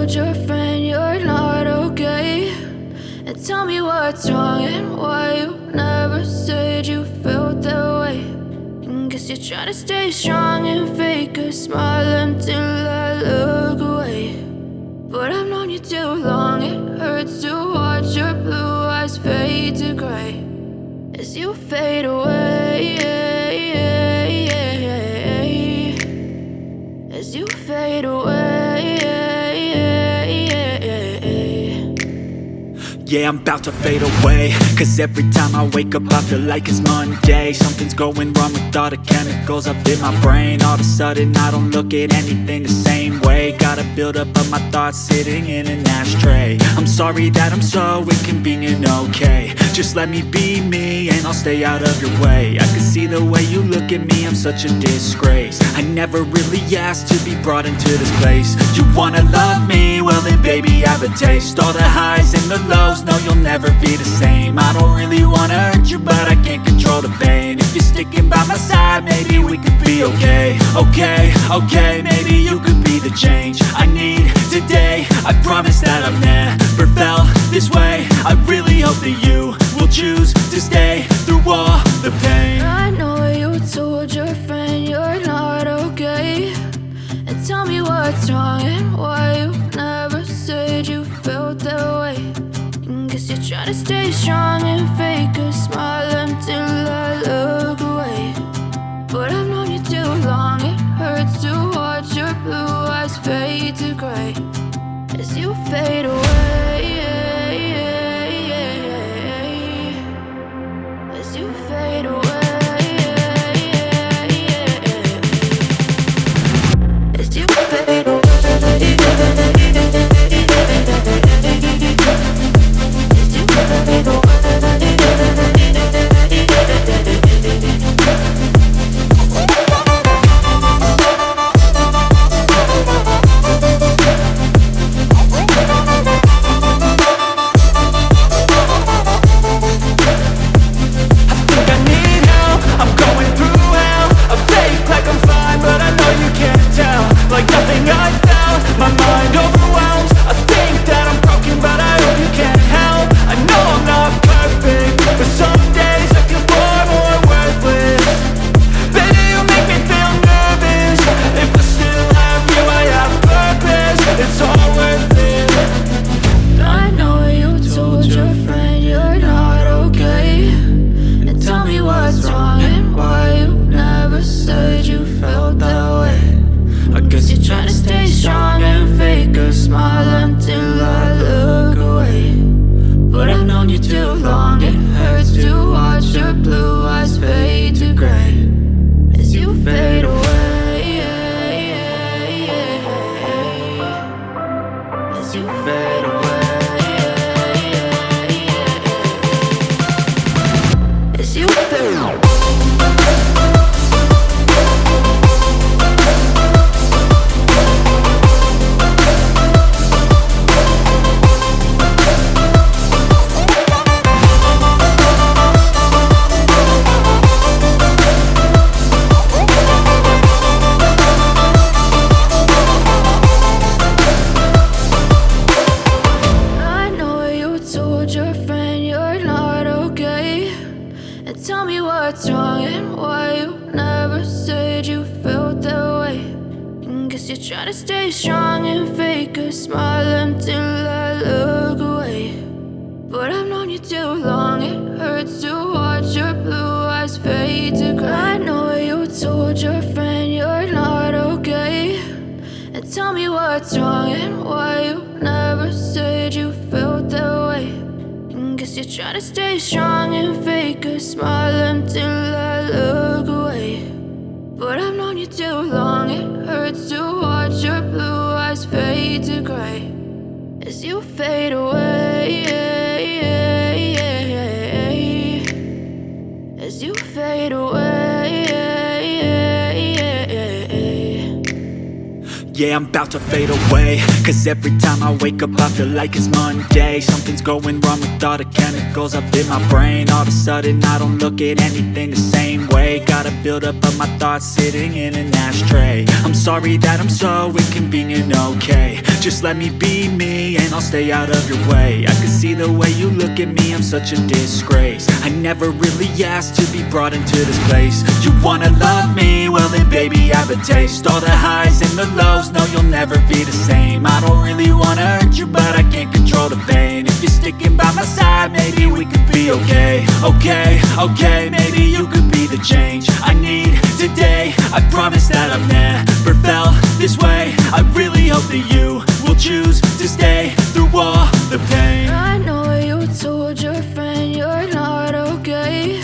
told your friend you're not okay? And tell me what's wrong and why you never said you felt that way. And guess you're trying to stay strong and fake a smile until I look away. But I've known you too long, it hurts to watch your blue eyes fade to gray as you fade away, as you fade away. Yeah, I'm about to fade away, cause every time I wake up I feel like it's Monday. Something's going wrong with all the chemicals up in my brain. All of a sudden I don't look at anything the same way. Got a buildup of my thoughts sitting in an ashtray. I'm sorry that I'm so inconvenient, okay? Just let me be me and I'll stay out of your way. I can see the way you look at me, I'm such a disgrace. I never really asked to be brought into this place. You wanna love me? Well then baby, have a taste. All the highs and the lows, no, you'll never be the same. I don't really wanna hurt you, but I can't control the pain. If you're sticking by my side, maybe we could be okay. Okay, maybe you could be the change I need today. I promise that I've never felt this way. I really hope that you will choose to stay through all the pain. I know you told your friend you're not okay. And tell me what's wrong and why you never said you felt that way. Guess you're trying to stay strong and fake a smile until I look away. But I've known you too long, it hurts to watch your blue eyes fade to gray as you fade away, as you fade away, as you fade away. Tell me what's wrong and why you never said you felt that way. And guess you're trying to stay strong and fake a smile until I look away. But I've known you too long, it hurts to watch your blue eyes fade to gray. I know you told your friend you're not okay. And tell me what's wrong and why you never said you felt that way. Guess you're trying to stay strong and fake a smile until I look away. But I've known you too long, it hurts to watch your blue eyes fade to gray as you fade away, as you fade away. Yeah, I'm about to fade away, cause every time I wake up I feel like it's Monday. Something's going wrong with all the chemicals up in my brain. All of a sudden I don't look at anything the same way. Got a buildup of my thoughts sitting in an ashtray. I'm sorry that I'm so inconvenient, okay? Just let me be me and I'll stay out of your way. I can see the way you look at me, I'm such a disgrace. I never really asked to be brought into this place. You wanna love me? Well then baby, have a taste. All the highs and the lows, no you'll never be the same. I don't really wanna hurt you, but I can't control the pain. If you're sticking by my side, maybe we could be okay. Okay, maybe you could be the change I need today. I promise that I've never felt this way. I really hope that you will choose to stay through all the pain. I know you told your friend you're not okay,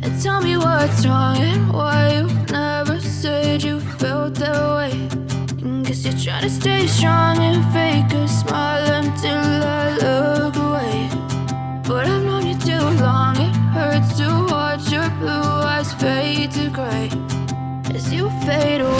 and tell me what's wrong and why you never said you felt that way. And guess you're trying to stay strong and fake a smile until I look away. But I've known you too long, it hurts to watch your blue eyes fade to gray as you fade away.